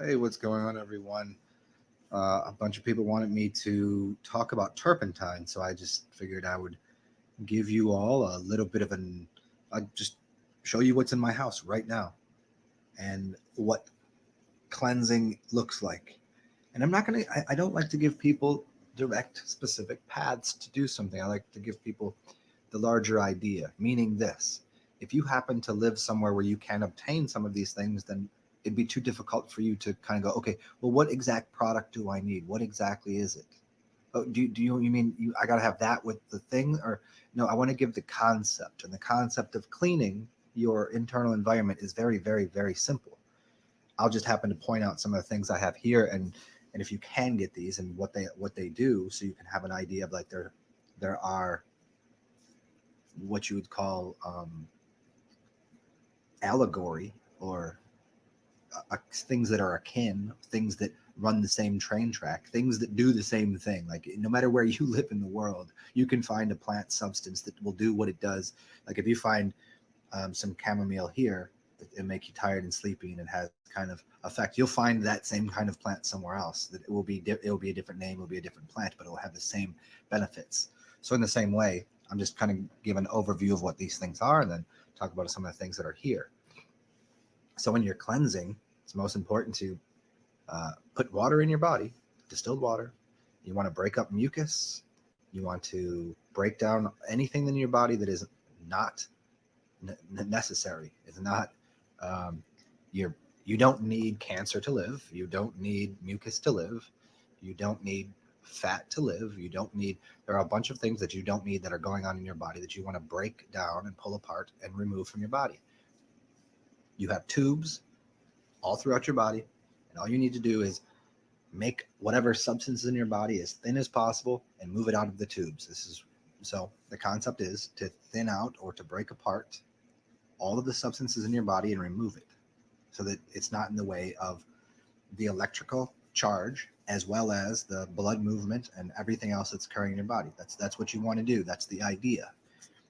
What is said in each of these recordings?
Hey, what's going on, everyone? A bunch of people wanted me to talk about turpentine, so I just figured I would give you all a little bit of I'd just show you what's in my house right now and what cleansing looks like. And I don't like to give people direct, specific paths to do something. I like to give people the larger idea, meaning this. If you happen to live somewhere where you can obtain some of these things, then it'd be too difficult for you to kind of go, okay, well, what exact product do I need? What exactly is it? Oh, you mean I got to have that with the thing? Or no, I want to give the concept. And the concept of cleaning your internal environment is very, very, very simple. I'll just happen to point out some of the things I have here, and if you can get these and what they do, so you can have an idea of like there are what you would call allegory or things that are akin, things that run the same train track, things that do the same thing. Like no matter where you live in the world, you can find a plant substance that will do what it does. Like if you find some chamomile here, it make you tired and sleepy, and it has kind of effect. You'll find that same kind of plant somewhere else. That it will be a different name, it will be a different plant, but it will have the same benefits. So in the same way, I'm just kind of give an overview of what these things are, and then talk about some of the things that are here. So when you're cleansing, it's most important to put water in your body, distilled water. You want to break up mucus. You want to break down anything in your body that is not necessary. It's not um, you're you don't need cancer to live. You don't need mucus to live. You don't need fat to live. You don't need. There are a bunch of things that you don't need that are going on in your body that you want to break down and pull apart and remove from your body. You have tubes all throughout your body, and all you need to do is make whatever substance in your body as thin as possible and move it out of the tubes. This is so the concept is to thin out or to break apart all of the substances in your body and remove it so that it's not in the way of the electrical charge as well as the blood movement and everything else that's occurring in your body. That's what you want to do. That's the idea.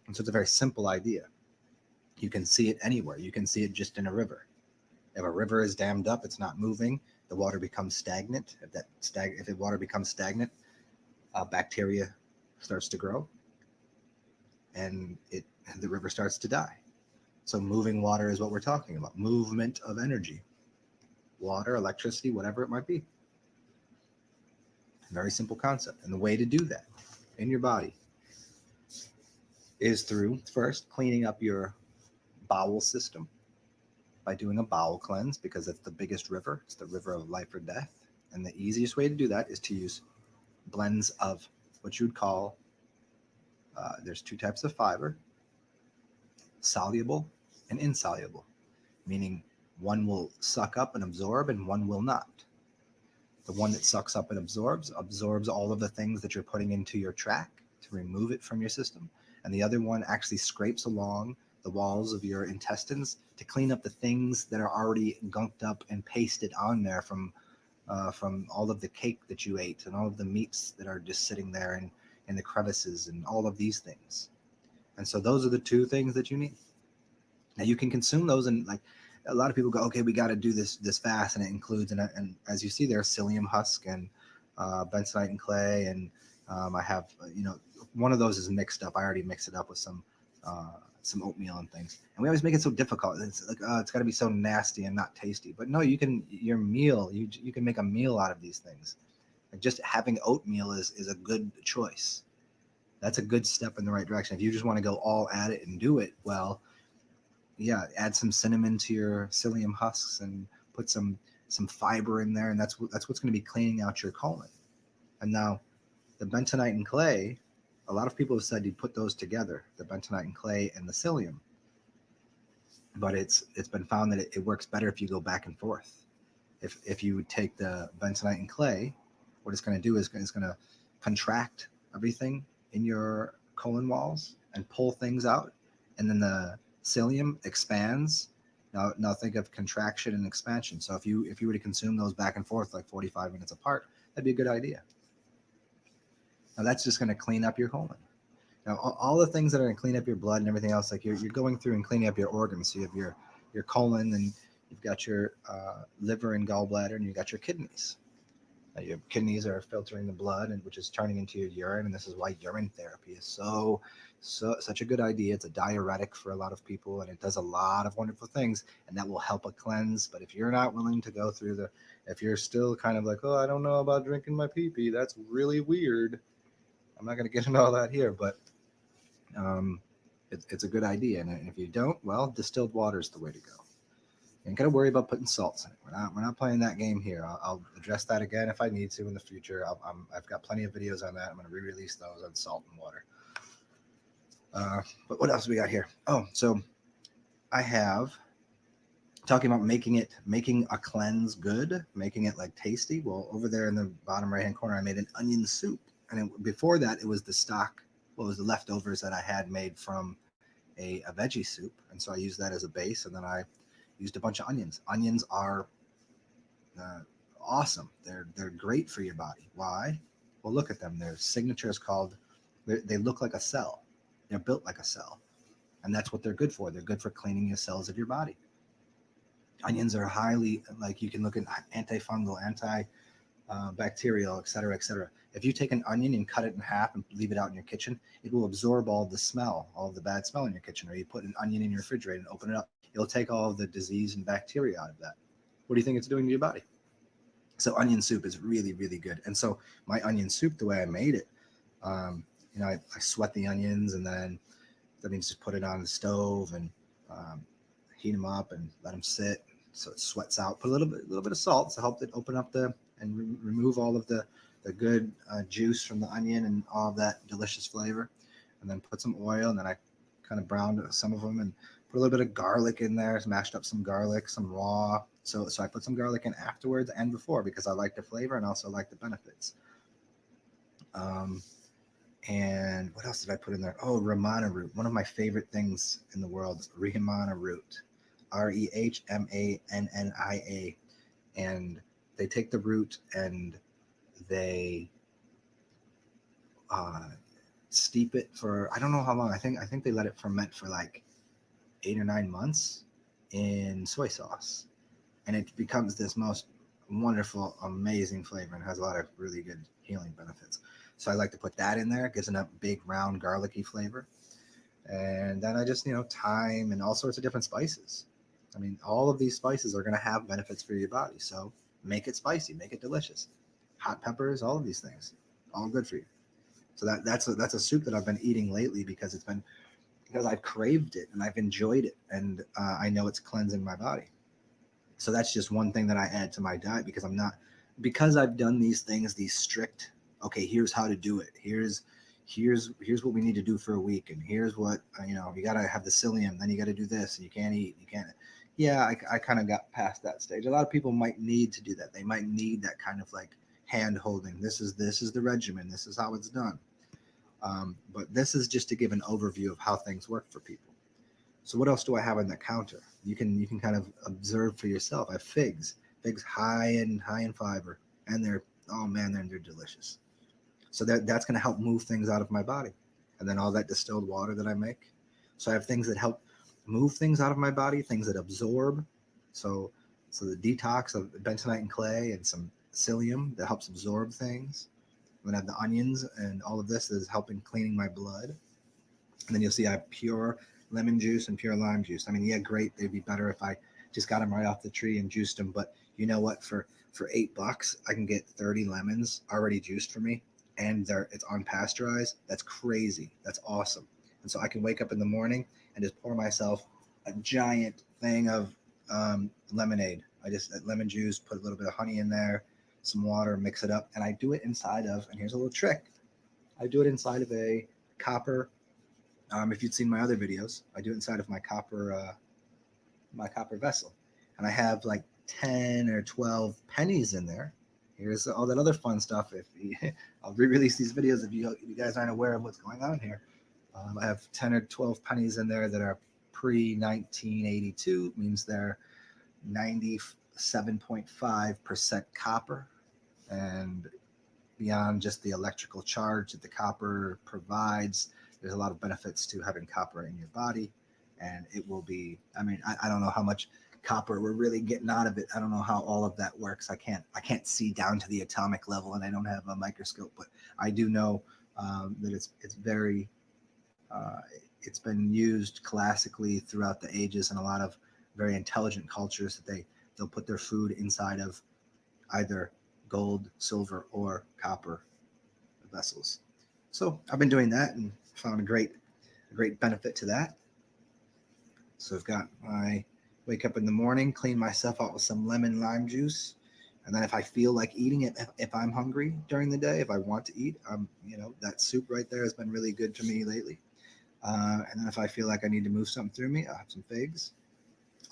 And so it's a very simple idea. You can see it anywhere. You can see it just in a river. If a river is dammed up, it's not moving. The water becomes stagnant. If the water becomes stagnant, bacteria starts to grow, and the river starts to die. So moving water is what we're talking about. Movement of energy, water, electricity, whatever it might be. Very simple concept. And the way to do that in your body is through first cleaning up your bowel system by doing a bowel cleanse, because it's the biggest river. It's the river of life or death. And the easiest way to do that is to use blends of what you would call, there's two types of fiber, soluble and insoluble, meaning one will suck up and absorb and one will not. The one that sucks up and absorbs all of the things that you're putting into your track to remove it from your system. And the other one actually scrapes along the walls of your intestines to clean up the things that are already gunked up and pasted on there from all of the cake that you ate and all of the meats that are just sitting there and in the crevices and all of these things. And so those are the two things that you need. Now you can consume those, and like a lot of people go, okay, we got to do this fast, and it includes, and as you see there, psyllium husk and bentonite and clay, and I have one of those is mixed up. I already mixed it up with some oatmeal and things, and we always make it so difficult. It's like it's got to be so nasty and not tasty. But no, you can you can make a meal out of these things. Like just having oatmeal is a good choice. That's a good step in the right direction. If you just want to go all at it and do it well, yeah, add some cinnamon to your psyllium husks and put some fiber in there, and that's what's going to be cleaning out your colon. And now the bentonite and clay, a lot of people have said you put those together, the bentonite and clay and the psyllium, but it's been found that it works better if you go back and forth. If you would take the bentonite and clay, what it's going to do is it's going to contract everything in your colon walls and pull things out, and then the psyllium expands. Now think of contraction and expansion. So if you were to consume those back and forth like 45 minutes apart, that'd be a good idea. Now that's just going to clean up your colon. Now all the things that are going to clean up your blood and everything else, like you're going through and cleaning up your organs. So you have your colon, and you've got your liver and gallbladder, and you've got your kidneys. Your kidneys are filtering the blood, and which is turning into your urine, and this is why urine therapy is such a good idea. It's a diuretic for a lot of people, and it does a lot of wonderful things, and that will help a cleanse. But if you're not willing to go through if you're still kind of like, oh, I don't know about drinking my pee-pee, that's really weird. I'm not going to get into all that here, but um, it's a good idea. And if you don't, well, distilled water is the way to go. You ain't got to worry about putting salts in it. We're not playing that game here. I'll address that again if I need to in the future. I've got plenty of videos on that. I'm going to re-release those on salt and water. But what else we got here? Oh, so I have talking about making a cleanse good, making it like tasty. Well, over there in the bottom right hand corner, I made an onion soup, and before that, it was the stock. What was the leftovers that I had made from a veggie soup, and so I used that as a base, and then I used a bunch of onions. Onions are awesome. They're great for your body. Why? Well, look at them. Their signature is called. They look like a cell. They're built like a cell, and that's what they're good for. They're good for cleaning the cells of your body. Onions are highly, like, you can look at antifungal, antibacterial, et cetera, et cetera. If you take an onion and cut it in half and leave it out in your kitchen, it will absorb all the smell, all of the bad smell in your kitchen. Or you put an onion in your refrigerator and open it up, it'll take all of the disease and bacteria out of that. What do you think it's doing to your body? So onion soup is really, really good. And so my onion soup, the way I made it, I sweat the onions, and then that means just put it on the stove and heat them up and let them sit so it sweats out. Put a little bit of salt to help it open up and remove all of the good juice from the onion and all of that delicious flavor. And then put some oil, and then I kind of browned some of them and put a little bit of garlic in there, mashed up some garlic, some raw. So I put some garlic in afterwards and before because I like the flavor and also like the benefits. And what else did I put in there? Oh, Rehmanna root. One of my favorite things in the world, Rehmanna root. Rehmannia. And they take the root and they steep it for, I don't know how long. I think they let it ferment for like 8 or 9 months in soy sauce. And it becomes this most wonderful, amazing flavor and has a lot of really good healing benefits. So I like to put that in there. It gives it a big, round, garlicky flavor. And then I just, thyme and all sorts of different spices. I mean, all of these spices are going to have benefits for your body. So make it spicy, make it delicious. Hot peppers, all of these things, all good for you. So that's a soup that I've been eating lately because I've craved it and I've enjoyed it, and I know it's cleansing my body. So that's just one thing that I add to my diet because I've done these things, these strict, okay, here's how to do it. Here's what we need to do for a week. And here's what, you got to have the psyllium, then you got to do this, and you can't eat, yeah, I kind of got past that stage. A lot of people might need to do that. They might need that kind of like hand holding. This is the regimen. This is how it's done. But this is just to give an overview of how things work for people. So what else do I have on the counter? You can kind of observe for yourself. I have figs high in fiber, and they're delicious. So that's going to help move things out of my body, and then all that distilled water that I make. So I have things that help move things out of my body, things that absorb. So the detox of bentonite and clay and some psyllium that helps absorb things. Then I have the onions, and all of this is helping cleaning my blood. And then you'll see I have pure lemon juice and pure lime juice. I mean, yeah, great. They'd be better if I just got them right off the tree and juiced them. But you know what? For $8, I can get 30 lemons already juiced for me, and it's unpasteurized. That's crazy. That's awesome. And so I can wake up in the morning and just pour myself a giant thing of lemonade. Lemon juice, put a little bit of honey in there, some water, mix it up, and I do it inside of, and here's a little trick. I do it inside of a copper. If you'd seen my other videos, I do it inside of my copper vessel, and I have like 10 or 12 pennies in there. Here's all that other fun stuff. I'll re-release these videos if you guys aren't aware of what's going on here. I have 10 or 12 pennies in there that are pre-1982, means they're 97.5% copper, and beyond just the electrical charge that the copper provides, there's a lot of benefits to having copper in your body. And it will be, I don't know how much copper we're really getting out of it. I don't know how all of that works. I can't see down to the atomic level, and I don't have a microscope, but I do know that it's very uh, it's been used classically throughout the ages in a lot of very intelligent cultures that they'll put their food inside of either gold, silver, or copper vessels. So I've been doing that and found a great benefit to that. So I've got my wake up in the morning, clean myself out with some lemon lime juice, and then if I feel like eating it, if I'm hungry during the day, if I want to eat, that soup right there has been really good to me lately. And then if I feel like I need to move something through me, I'll have some figs,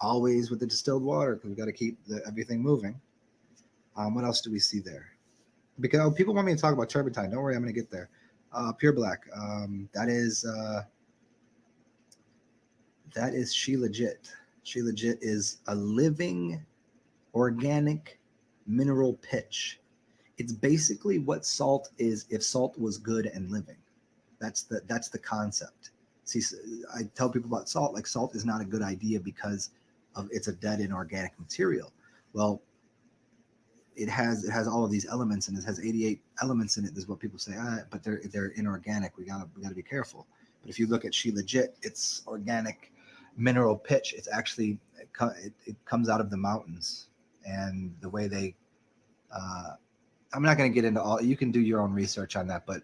always with the distilled water because we got to keep everything moving. What else do we see there? Because people want me to talk about turpentine. Don't worry, I'm going to get there. Pure black. That is She Legit. She Legit is a living organic mineral pitch. It's basically what salt is if salt was good and living. That's the concept. See, I tell people about salt, like salt is not a good idea because of it's a dead inorganic material. Well, it has all of these elements, and it has 88 elements in it. Is what people say, but they're inorganic. We gotta be careful. But if you look at She Legit, it's organic mineral pitch. It's actually it comes out of the mountains, and the way they uh, I'm not going to get into all. You can do your own research on that, but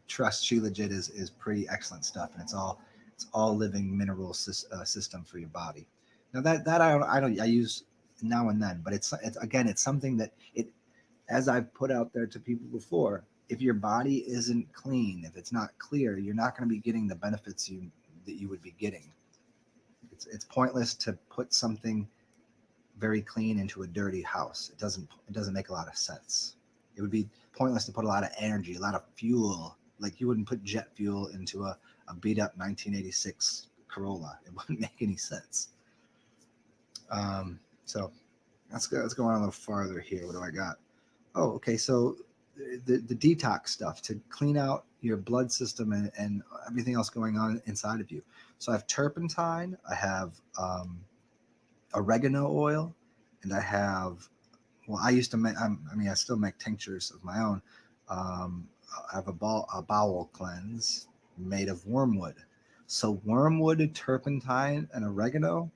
trust She Legit is pretty excellent stuff, and it's all living mineral system for your body. Now that I use now and then, but it's again it's something that it as I've put out there to people before. If your body isn't clean, if it's not clear, you're not going to be getting the benefits that you would be getting. It's pointless to put something very clean into a dirty house. It doesn't make a lot of sense. It would be pointless to put a lot of energy, a lot of fuel. Like you wouldn't put jet fuel into a beat up 1986 Corolla. It wouldn't make any sense. So let's go on a little farther here. What do I got? Oh, okay. So the detox stuff to clean out your blood system and everything else going on inside of you. So I have turpentine. I have oregano oil, and I have. Well, I used to make. I still make tinctures of my own. Um, I have a bowel cleanse made of wormwood. So wormwood, turpentine, and oregano.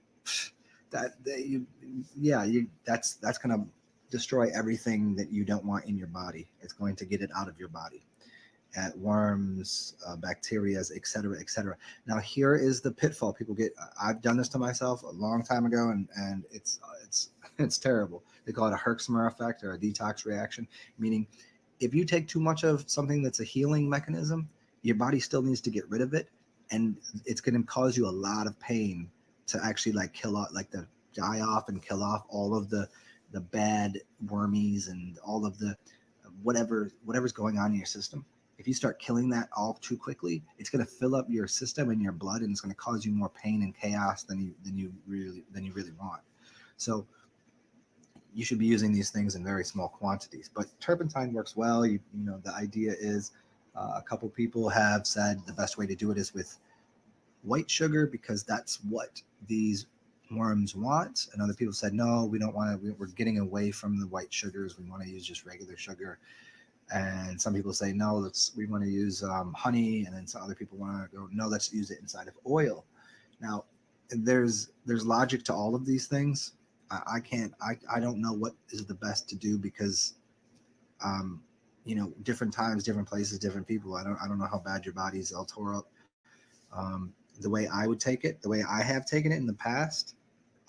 That's gonna destroy everything that you don't want in your body. It's going to get it out of your body. At worms, bacteria, etc., etc. Now here is the pitfall people get. I've done this to myself a long time ago, and it's terrible. They call it a Herxheimer effect or a detox reaction, meaning if you take too much of something that's a healing mechanism, your body still needs to get rid of it, and it's going to cause you a lot of pain to actually like kill off, like the die off and kill off all of the bad wormies and all of the whatever's going on in your system. If you start killing that all too quickly, it's going to fill up your system and your blood, and it's going to cause you more pain and chaos than you really want. So you should be using these things in very small quantities. But turpentine works well. The idea is a couple people have said the best way to do it is with white sugar because that's what these worms want. And other people said, no, we don't want to. We're getting away from the white sugars. We want to use just regular sugar. And some people say, no, we want to use honey. And then some other people want to go, no, let's use it inside of oil. Now, there's logic to all of these things. I don't know what is the best to do because, different times, different places, different people. I don't know how bad your body's all tore up. The way I would take it, the way I have taken it in the past,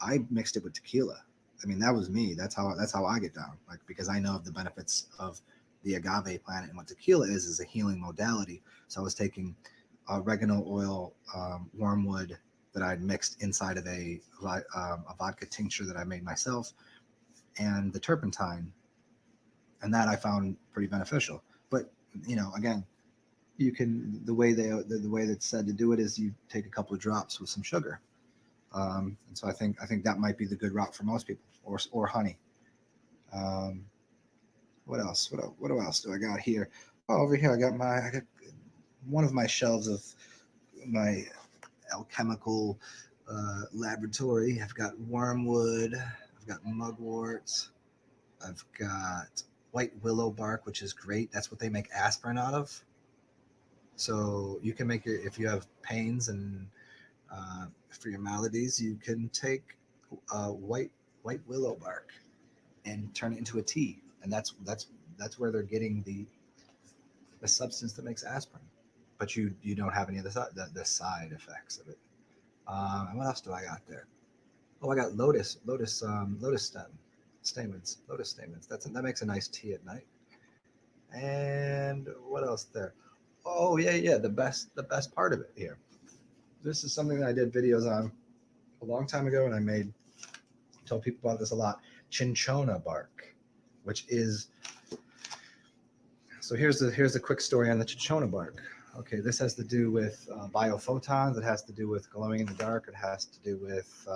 I mixed it with tequila. I mean, that was me. That's how I get down. Like, because I know of the benefits of the agave plant and what tequila is a healing modality. So I was taking oregano oil, wormwood that I'd mixed inside of a vodka tincture that I made myself, and the turpentine, and that I found pretty beneficial. But again, you can the way that's said to do it is you take a couple of drops with some sugar, and so I think that might be the good route for most people, or honey. Um, what else? What else do I got here? Oh, over here I got one of my shelves of my alchemical laboratory. I've got wormwood. I've got mugwort. I've got white willow bark, which is great. That's what they make aspirin out of. So you can make your, if you have pains and for your maladies, you can take white willow bark and turn it into a tea, and that's where they're getting the substance that makes aspirin. But you don't have any of the side effects of it. And what else do I got there? Oh, I got lotus stamens. That makes a nice tea at night. And what else there? Oh yeah. The best part of it here. This is something that I did videos on a long time ago, and I told people about this a lot. Cinchona bark, which is, so here's the quick story on the cinchona bark. Okay, this has to do with biophotons. It has to do with glowing in the dark. It has to do with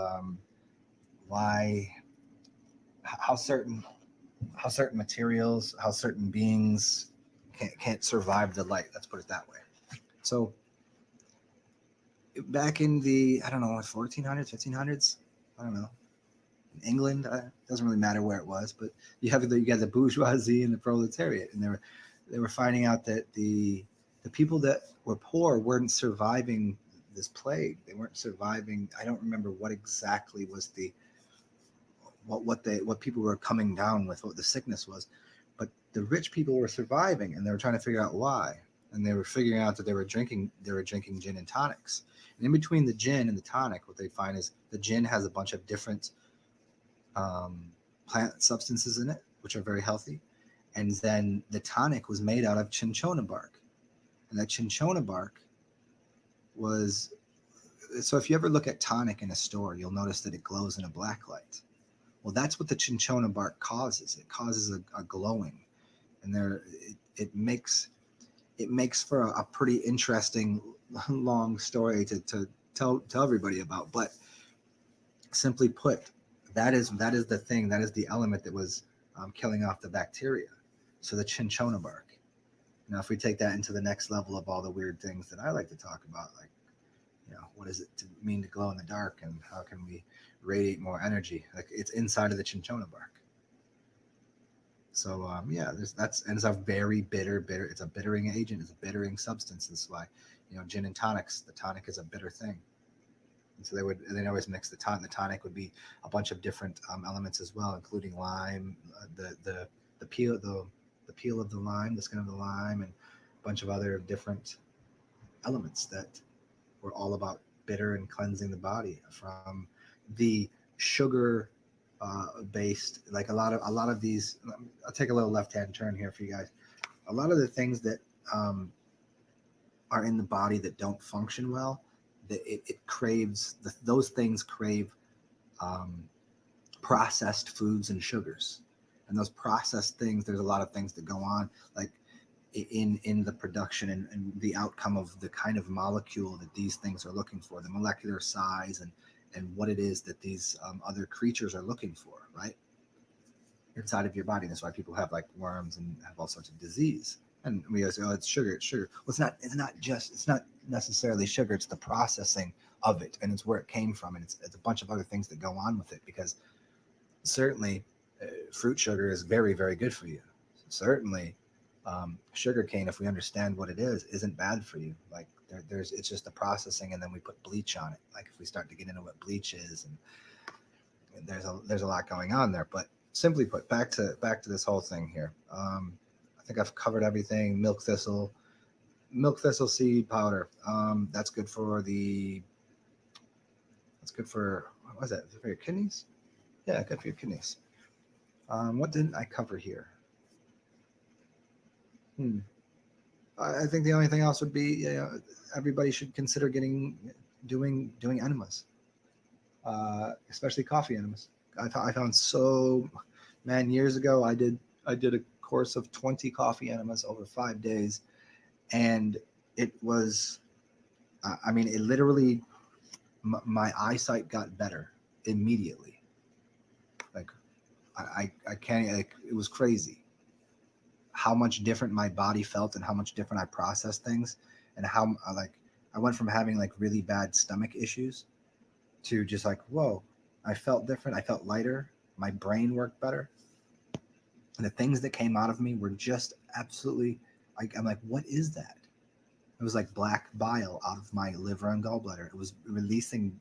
why how certain materials, how certain beings can't survive the light. Let's put it that way. So back in the, I don't know, 1400s, 1500s, I don't know, in England, doesn't really matter where it was, but you got the bourgeoisie and the proletariat, and they were finding out that the people that were poor weren't surviving this plague. They weren't surviving. I don't remember what exactly was what people were coming down with, what the sickness was, but the rich people were surviving, and they were trying to figure out why. And they were figuring out that they were drinking gin and tonics. And in between the gin and the tonic, what they find is the gin has a bunch of different plant substances in it, which are very healthy. And then the tonic was made out of cinchona bark. And that cinchona bark was, so if you ever look at tonic in a store, you'll notice that it glows in a black light. Well, that's what the cinchona bark causes. It causes a glowing. And it makes for a pretty interesting long story to tell everybody about. But simply put, that is the thing, that is the element that was killing off the bacteria. So the cinchona bark. Now, if we take that into the next level of all the weird things that I like to talk about, like, what does it mean to glow in the dark, and how can we radiate more energy? Like, it's inside of the cinchona bark. So and it's a very bitter. It's a bittering agent. It's a bittering substance. That's why, gin and tonics. The tonic is a bitter thing. And so they'd always mix the tonic. The tonic would be a bunch of different elements as well, including lime, the peel of the lime, the skin of the lime, and a bunch of other different elements that were all about bitter and cleansing the body from the sugar based, like a lot of these. I'll take a little left-hand turn here for you guys. A lot of the things that are in the body that don't function well, that it craves, those things crave processed foods and sugars. And those processed things, there's a lot of things that go on, like in the production and the outcome of the kind of molecule that these things are looking for, the molecular size and what it is that these other creatures are looking for, right? Inside of your body. That's why people have like worms and have all sorts of disease. And we always say, oh, it's sugar. Well, it's not necessarily sugar. It's the processing of it, and it's where it came from, and it's a bunch of other things that go on with it. Because certainly, fruit sugar is very, very good for you. Certainly, sugar cane, if we understand what it is, isn't bad for you. Like it's just the processing, and then we put bleach on it. Like if we start to get into what bleach is, and there's a lot going on there. But simply put, back to this whole thing here. I think I've covered everything. Milk thistle seed powder. That's good for what was that? Is it for your kidneys? Yeah, good for your kidneys. What didn't I cover here? I think the only thing else would be, everybody should consider doing enemas, especially coffee enemas. I found years ago I did a course of 20 coffee enemas over 5 days, and it was, it literally, my eyesight got better immediately. Like I can't, like, it was crazy how much different my body felt and how much different I processed things, and how I went from having like really bad stomach issues to just like, whoa, I felt different. I felt lighter. My brain worked better. And the things that came out of me were just absolutely like, I'm like, what is that? It was like black bile out of my liver and gallbladder. It was releasing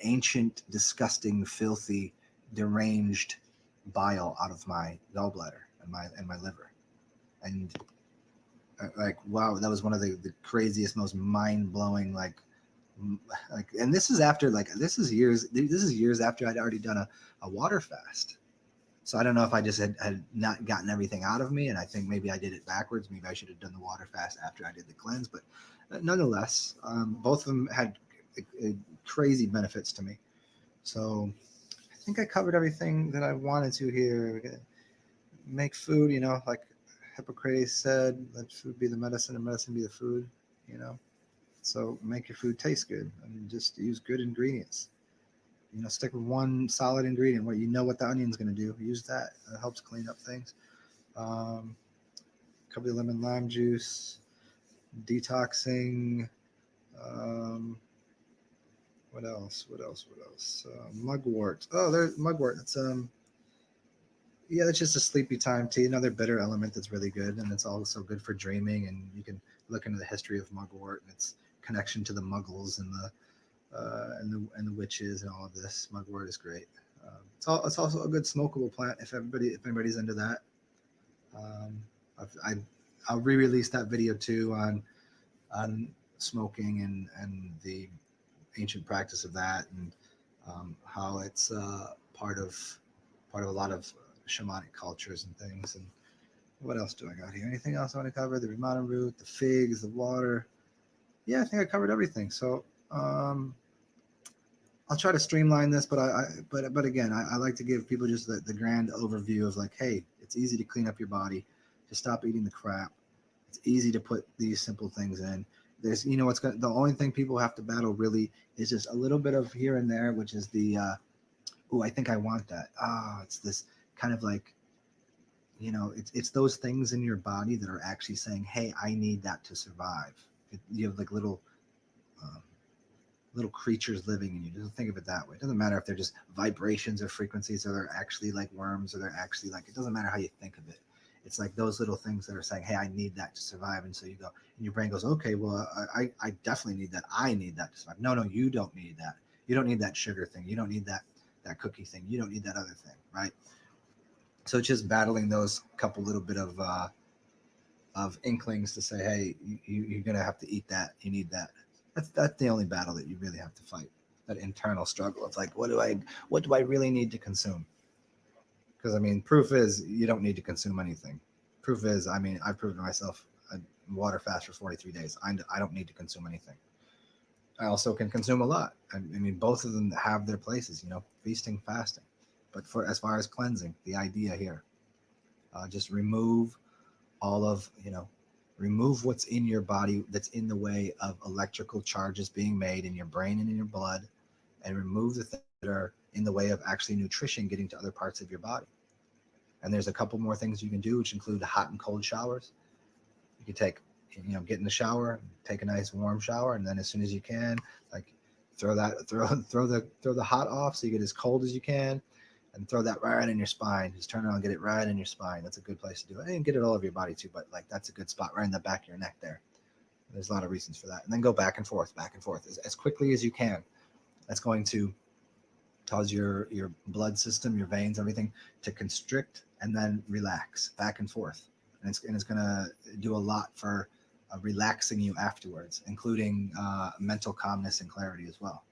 ancient, disgusting, filthy, deranged bile out of my gallbladder and my liver. And like, wow, that was one of the craziest, most mind blowing, like, and this is after, like, this is years after I'd already done a water fast. So I don't know if I just had not gotten everything out of me, and I think maybe I did it backwards. Maybe I should have done the water fast after I did the cleanse. But nonetheless, both of them had crazy benefits to me. So I think I covered everything that I wanted to here. Make food, like Hippocrates said, let food be the medicine and medicine be the food, So make your food taste good and just use good ingredients. Stick with one solid ingredient where what the onion's going to do. Use that. It helps clean up things. Cover the lemon lime juice, detoxing. What else? Mugwort. Oh, there's mugwort. It's yeah, that's just a sleepy time tea. Another bitter element that's really good, and it's also good for dreaming. And you can look into the history of mugwort and its connection to the Muggles and the witches and all of this. Mugwort is great. It's also a good smokable plant if anybody's into that. I'll re-release that video too on smoking and the ancient practice of that, and how it's part of a lot of shamanic cultures and things. And what else do I got here? Anything else I want to cover? The Ramana root, the figs, the water. Yeah, I think I covered everything. So I'll try to streamline this, but but again, I like to give people just the grand overview of like, hey, it's easy to clean up your body, to stop eating the crap. It's easy to put these simple things in. There's, the only thing people have to battle really is just a little bit of here and there, which is the, I think I want that. It's this kind of like, it's those things in your body that are actually saying, hey, I need that to survive. You have like little creatures living in you. Just think of it that way. It doesn't matter if they're just vibrations or frequencies, or they're actually like worms, or they're actually like, it doesn't matter how you think of it. It's like those little things that are saying, hey, I need that to survive. And so you go, and your brain goes, okay, well, I definitely need that. I need that to survive. No, you don't need that. You don't need that sugar thing. You don't need that cookie thing. You don't need that other thing, right? So it's just battling those couple little bit of inklings to say, hey, you're going to have to eat that. You need that. That's the only battle that you really have to fight. That internal struggle of like, what do I really need to consume? Because proof is you don't need to consume anything. Proof is, I've proven to myself a water fast for 43 days. I don't need to consume anything. I also can consume a lot. Both of them have their places, feasting, fasting. But for as far as cleansing, the idea here, just remove all of, remove what's in your body that's in the way of electrical charges being made in your brain and in your blood, and remove the things that are in the way of actually nutrition getting to other parts of your body. And there's a couple more things you can do, which include hot and cold showers. You can get in the shower, take a nice warm shower, and then as soon as you can, like throw the hot off so you get as cold as you can, and throw that right in your spine. Just turn it on, get it right in your spine. That's a good place to do it. And get it all over your body too, but like that's a good spot right in the back of your neck there. There's a lot of reasons for that. And then go back and forth as quickly as you can. That's going to cause your blood system, your veins, everything to constrict and then relax back and forth. And it's going to do a lot for relaxing you afterwards, including mental calmness and clarity as well.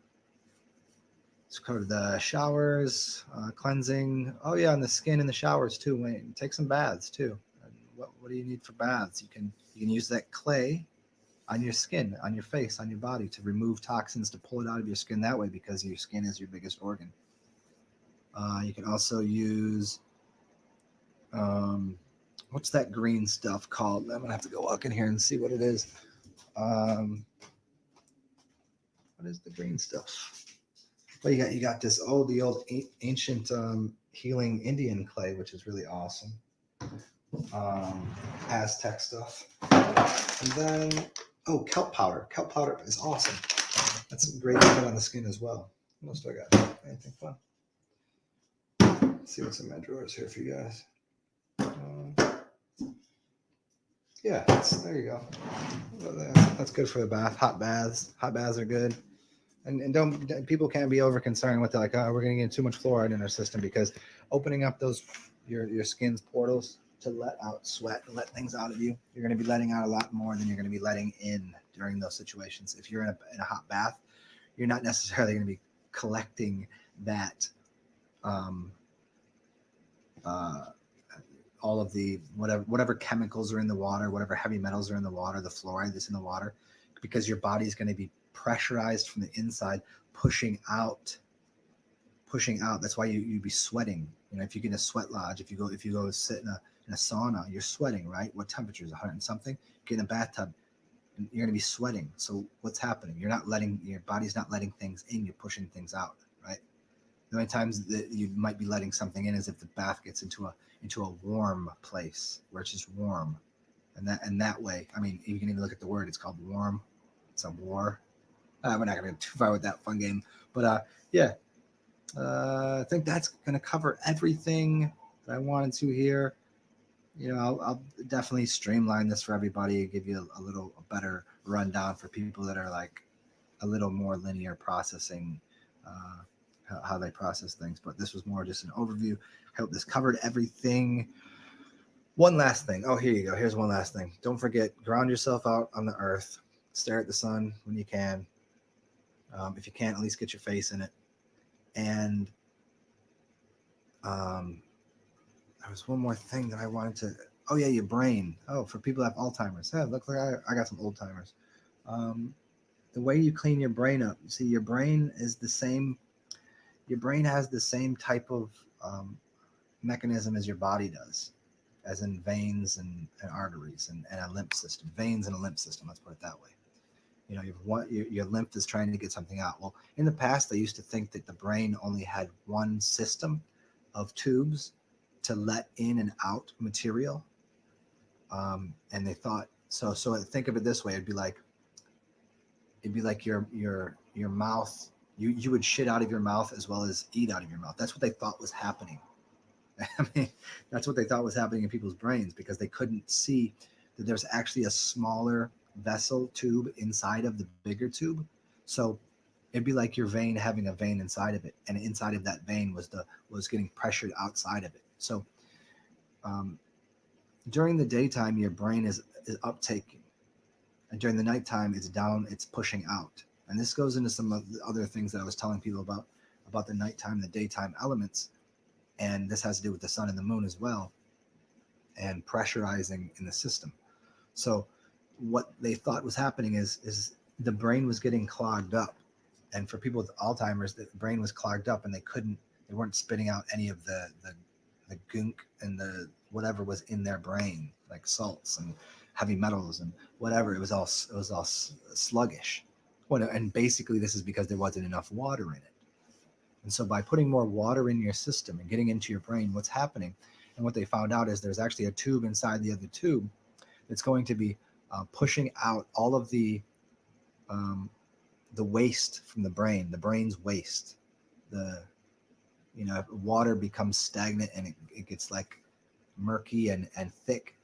Let's cover the showers, cleansing. Oh yeah, and the skin in the showers too. Take some baths too. And what do you need for baths? You can use that clay on your skin, on your face, on your body to remove toxins, to pull it out of your skin that way, because your skin is your biggest organ. You can also use what's that green stuff called? I'm gonna have to go walk in here and see what it is. What is the green stuff? But you got this the old ancient healing Indian clay, which is really awesome. Aztec stuff. And then kelp powder. Kelp powder is awesome. That's great to put on the skin as well. What else do I got? Anything fun? Let's see what's in my drawers here for you guys. Yeah, there you go. That's good for the bath. Hot baths. Hot baths are good. And don't people can't be over concerned with like, oh, we're going to get too much fluoride in our system, because opening up those your skin's portals to let out sweat and let things out of you, you're going to be letting out a lot more than you're going to be letting in during those situations. If you're in a hot bath, you're not necessarily going to be collecting that uh, all of the whatever chemicals are in the water, whatever heavy metals are in the water, the fluoride that's in the water, because your body's going to be pressurized from the inside, pushing out. That's why you'd be sweating. If you get in a sweat lodge, if you go sit in a sauna, you're sweating, right? What temperature is 100 and something? Get in a bathtub, and you're going to be sweating. So what's happening? Your body's not letting things in, you're pushing things out, right? The only times that you might be letting something in is if the bath gets into a warm place where it's just warm, and that way, I mean, you can even look at the word. It's called warm. It's a war. We're not gonna get too far with that fun game, but yeah, I think that's gonna cover everything that I wanted to here. I'll definitely streamline this for everybody, give you a better rundown for people that are like a little more linear processing. How they process things, but this was more just an overview. I hope this covered everything. One last thing. Oh, here you go. Here's one last thing. Don't forget, ground yourself out on the earth. Stare at the sun when you can. If you can't, at least get your face in it. And there was one more thing that I wanted to. Oh yeah, your brain. Oh, for people that have Alzheimer's. Yeah, look like I got some old timers. The way you clean your brain up. See, your brain is the same. Your brain has the same type of mechanism as your body does, as in veins and arteries and a lymph system. Veins and a lymph system. Let's put it that way. Your lymph is trying to get something out. Well, in the past, they used to think that the brain only had one system of tubes to let in and out material, and they thought so. So think of it this way: it'd be like your mouth. You would shit out of your mouth as well as eat out of your mouth. That's what they thought was happening. I mean, that's what they thought was happening in people's brains, because they couldn't see that there's actually a smaller vessel tube inside of the bigger tube. So it'd be like your vein having a vein inside of it, and inside of that vein was getting pressured outside of it. So during the daytime, your brain is uptaking, and during the nighttime, it's down, it's pushing out. And this goes into some of the other things that I was telling people about the nighttime, the daytime elements. And this has to do with the sun and the moon as well, and pressurizing in the system. So what they thought was happening is the brain was getting clogged up. And for people with Alzheimer's, the brain was clogged up, and they weren't spitting out any of the gunk and the whatever was in their brain, like salts and heavy metals and whatever. It was all sluggish. And basically this is because there wasn't enough water in it. And so by putting more water in your system and getting into your brain, what's happening, and what they found out, is there's actually a tube inside the other tube that's going to be pushing out all of the waste from the brain's waste. Water becomes stagnant, and it gets like murky and thick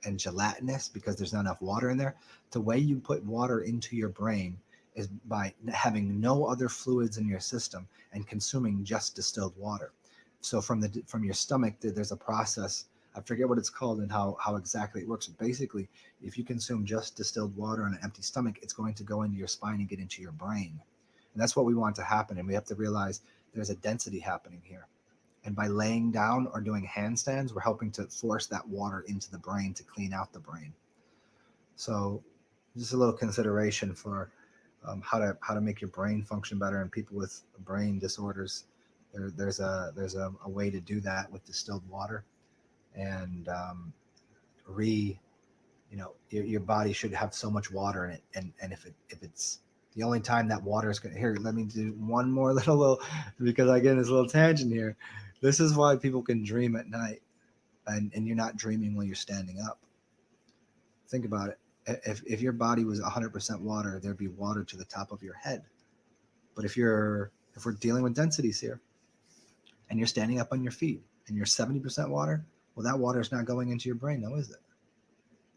and gelatinous because there's not enough water in there. The way you put water into your brain is by having no other fluids in your system and consuming just distilled water. So from your stomach, there's a process. I forget what it's called and how exactly it works. But basically, if you consume just distilled water on an empty stomach, it's going to go into your spine and get into your brain. And that's what we want to happen. And we have to realize there's a density happening here. And by laying down or doing handstands, we're helping to force that water into the brain to clean out the brain. So just a little consideration for how to make your brain function better. And people with brain disorders, there's a way to do that with distilled water. And your body should have so much water in it. And if it's the only time that water is going to, here, let me do one more little, because I get in this little tangent here. This is why people can dream at night, and you're not dreaming while you're standing up. Think about it. If your body was 100% water, there'd be water to the top of your head. But if we're dealing with densities here, and you're standing up on your feet and you're 70% water, well, that water is not going into your brain, now is it?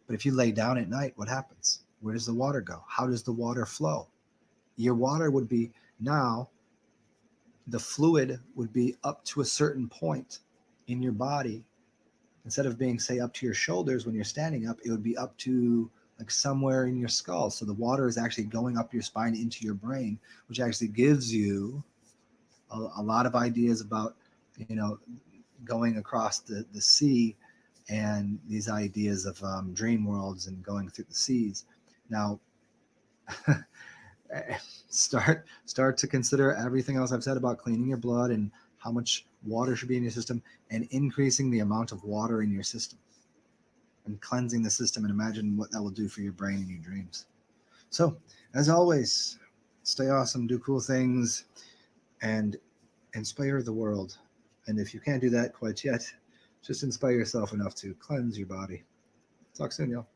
But if you lay down at night, what happens? Where does the water go? How does the water flow? Your water would be, now the fluid would be up to a certain point in your body. Instead of being, say, up to your shoulders when you're standing up, it would be up to like somewhere in your skull. So the water is actually going up your spine into your brain, which actually gives you a lot of ideas about, going across the sea, and these ideas of dream worlds and going through the seas. Now, start to consider everything else I've said about cleaning your blood and how much water should be in your system, and increasing the amount of water in your system and cleansing the system, and imagine what that will do for your brain and your dreams. So, as always, stay awesome, do cool things, and inspire the world. And if you can't do that quite yet, just inspire yourself enough to cleanse your body. Talk soon, y'all.